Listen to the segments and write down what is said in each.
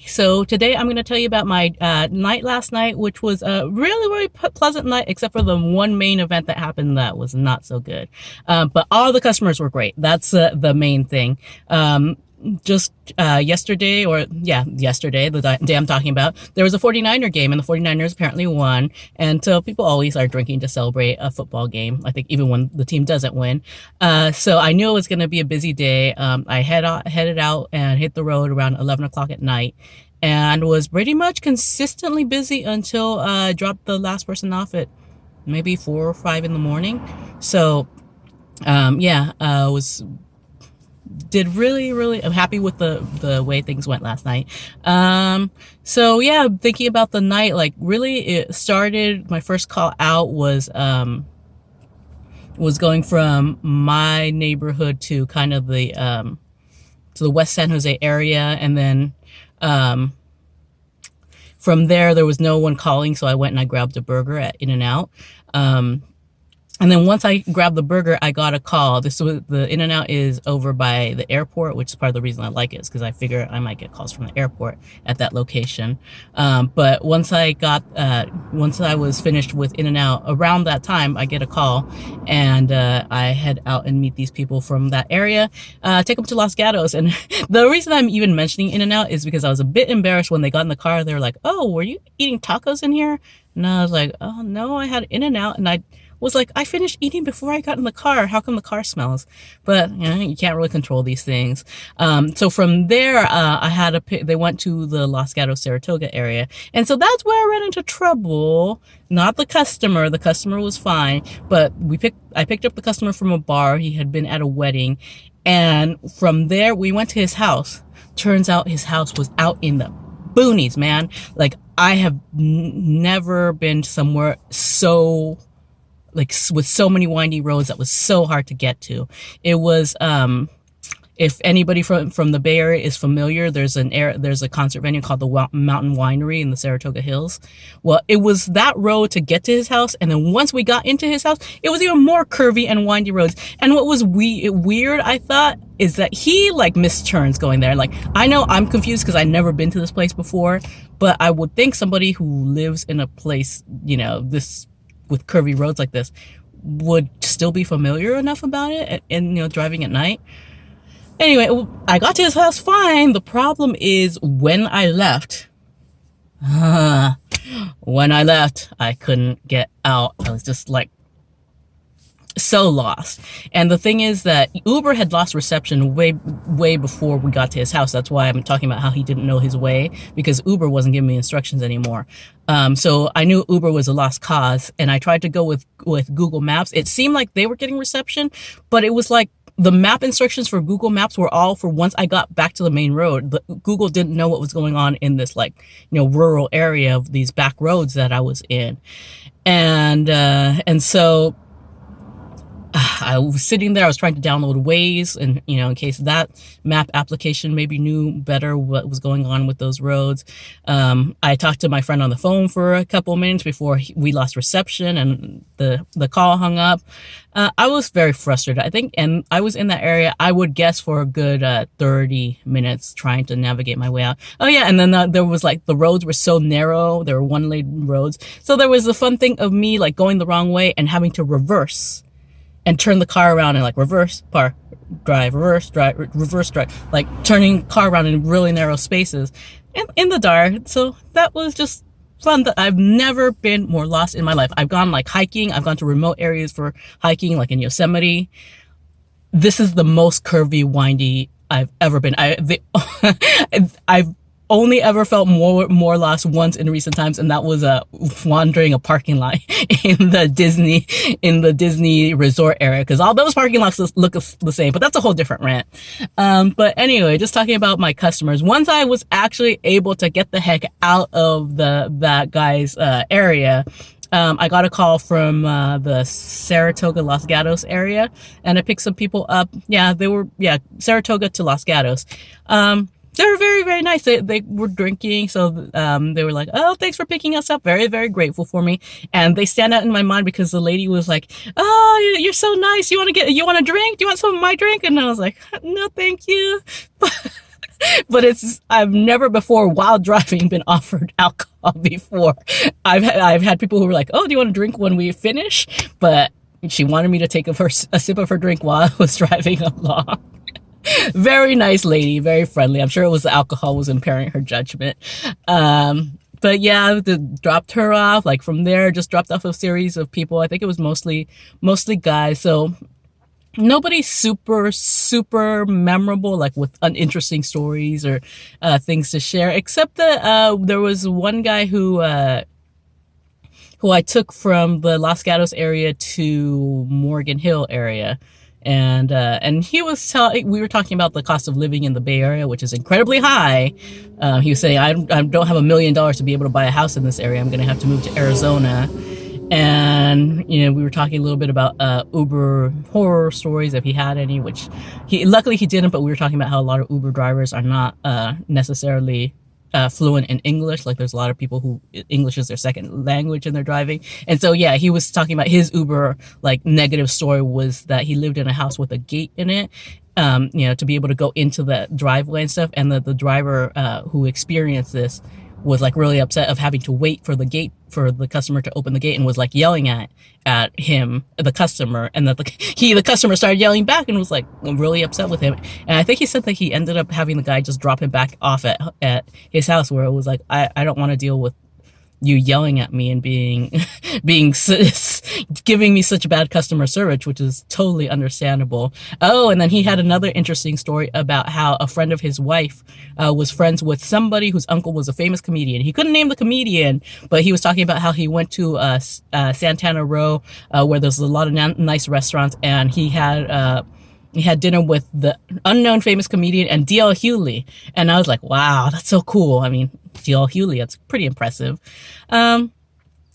So today I'm going to tell you about my night last night, which was a really pleasant night, except for the one main event that happened that was not so good. But all the customers were great. That's the main thing. Just yesterday, yesterday, the day I'm talking about, there was a 49er game, and the 49ers apparently won. And so people always are drinking to celebrate a football game, I think, even when the team doesn't win. So I knew it was going to be a busy day. I headed out and hit the road around 11 o'clock at night and was pretty much consistently busy until I dropped the last person off at maybe 4 or 5 in the morning. So, was did really I'm happy with the way things went last night. So yeah, thinking about the night, like really it started, my first call out was going from my neighborhood to kind of the to the West San Jose area, and then from there was no one calling, so I went and I grabbed a burger at In-N-Out. And then once I grabbed the burger, I got a call. This was, the In-N-Out is over by the airport, which is part of the reason I like it, is because I figure I might get calls from the airport at that location. But once I was finished with In-N-Out, around that time, I get a call, and I head out and meet these people from that area, take them to Los Gatos. And the reason I'm even mentioning In-N-Out is because I was a bit embarrassed when they got in the car. They were like, "Oh, were you eating tacos in here?" And I was like, "Oh no, I had In-N-Out," and I was like, "I finished eating before I got in the car. How come the car smells?" But you know, you can't really control these things. So from there, they went to the Los Gatos Saratoga area, and so that's where I ran into trouble. Not the customer. The customer was fine, but I picked up the customer from a bar. He had been at a wedding, and from there we went to his house. Turns out his house was out in the boonies, man. Like, I have never been somewhere so, like, with so many windy roads that was so hard to get to. It was, if anybody from the Bay Area is familiar, there's a concert venue called the Mountain Winery in the Saratoga Hills. Well, it was that road to get to his house, and then once we got into his house, it was even more curvy and windy roads. And what was weird, I thought, is that he like missed turns going there. Like, I know I'm confused because I've never been to this place before, but I would think somebody who lives in a place, this with curvy roads like this would still be familiar enough about it, and driving at night. Anyway, I got to his house fine. The problem is when I left, I couldn't get out. I was just like so lost. And the thing is that Uber had lost reception way before we got to his house. That's why I'm talking about how he didn't know his way, because Uber wasn't giving me instructions anymore. So I knew Uber was a lost cause, and I tried to go with Google Maps. It seemed like they were getting reception, but it was like the map instructions for Google Maps were all for once I got back to the main road. Google didn't know what was going on in this, like, rural area of these back roads that I was in. And so I was sitting there, I was trying to download Waze, and, in case that map application maybe knew better what was going on with those roads. I talked to my friend on the phone for a couple of minutes before we lost reception and the call hung up. I was very frustrated, I think, and I was in that area, I would guess, for a good 30 minutes trying to navigate my way out. Oh yeah, and then there was, like, the roads were so narrow, there were one-lane roads, so there was the fun thing of me, like, going the wrong way and having to reverse and turn the car around and, like, reverse drive, like turning car around in really narrow spaces in the dark. So that was just fun. That I've never been more lost in my life. I've gone, like, hiking. I've gone to remote areas for hiking, like in Yosemite. This is the most curvy, windy I've ever been. I've only ever felt more lost once in recent times, and that was wandering a parking lot in the Disney resort area, because all those parking lots look the same, but that's a whole different rant. But anyway, just talking about my customers, once I was actually able to get the heck out of that guy's area, I got a call from the Saratoga Los Gatos area, and I picked some people up. Saratoga to Los Gatos. They were very, very nice. They were drinking, so they were like, "Oh, thanks for picking us up." Very, very grateful for me. And they stand out in my mind because the lady was like, "Oh, you're so nice. You want a drink? Do you want some of my drink?" And I was like, "No, thank you." But I've never before while driving been offered alcohol before. I've had people who were like, "Oh, do you want to drink when we finish?" But she wanted me to take a sip of her drink while I was driving along. Very nice lady, very friendly. I'm sure it was the alcohol was impairing her judgment. But yeah, dropped her off. Like from there, just dropped off a series of people. I think it was mostly guys. So nobody super memorable, like with uninteresting stories or things to share, except that there was one guy who I took from the Los Gatos area to Morgan Hill area. And he was we were talking about the cost of living in the Bay Area, which is incredibly high. He was saying, I don't have $1 million to be able to buy a house in this area. I'm going to have to move to Arizona. And we were talking a little bit about Uber horror stories, if he had any, which luckily he didn't. But we were talking about how a lot of Uber drivers are not necessarily fluent in English. Like there's a lot of people who English is their second language and they're driving. And so yeah, he was talking about his Uber like negative story was that he lived in a house with a gate in it. To be able to go into the driveway and stuff, and the driver who experienced this was like really upset of having to wait for the customer to open the gate, and was like yelling at him, the customer, and that the customer started yelling back and was like really upset with him. And I think he said that he ended up having the guy just drop him back off at his house, where it was like, I don't want to deal with you yelling at me and being giving me such bad customer service, which is totally understandable. Oh, and then he had another interesting story about how a friend of his wife was friends with somebody whose uncle was a famous comedian. He couldn't name the comedian, but he was talking about how he went to Santana Row, where there's a lot of nice restaurants, and he had dinner with the unknown famous comedian and D.L. Hewley. And I was like, wow, that's so cool. I mean, D.L. Hewley, that's pretty impressive.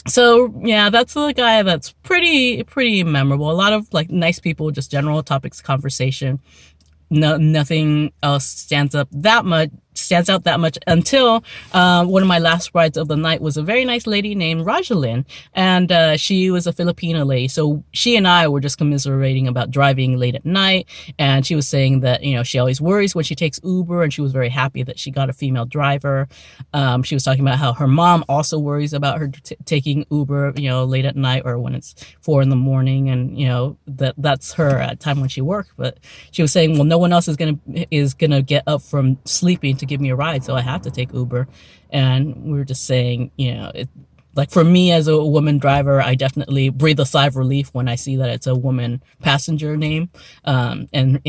So yeah, that's the guy that's pretty memorable. A lot of like nice people, just general topics of conversation. No, nothing else stands out that much until one of my last rides of the night was a very nice lady named Rajalyn, and she was a Filipino lady. So she and I were just commiserating about driving late at night, and she was saying that she always worries when she takes Uber, and she was very happy that she got a female driver. She was talking about how her mom also worries about her taking Uber, late at night or when it's 4 a.m, and that's her time when she works. But she was saying, well, no one else is gonna get up from sleeping to give me a ride, so I have to take Uber. And we were just saying, like for me as a woman driver, I definitely breathe a sigh of relief when I see that it's a woman passenger name. And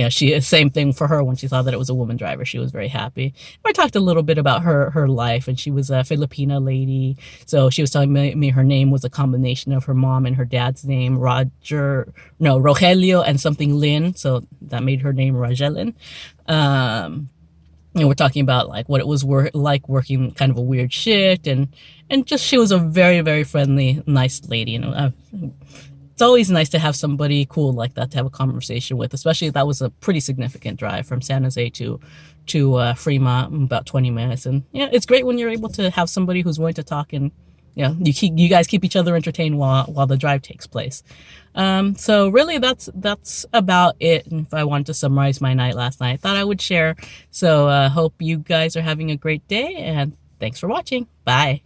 same thing for her when she saw that it was a woman driver. She was very happy. I talked a little bit about her life, and she was a Filipina lady. So she was telling me her name was a combination of her mom and her dad's name, Rogelio and something Lin. So that made her name Rajelyn. We're talking about like what it was like working kind of a weird shift, and just she was a very, very friendly, nice lady. It's always nice to have somebody cool like that to have a conversation with, especially if that was a pretty significant drive from San Jose to Fremont, about 20 minutes. And it's great when you're able to have somebody who's willing to talk, and you guys keep each other entertained while the drive takes place. So really that's about it. And if I wanted to summarize my night last night, I thought I would share. So hope you guys are having a great day, and thanks for watching. Bye.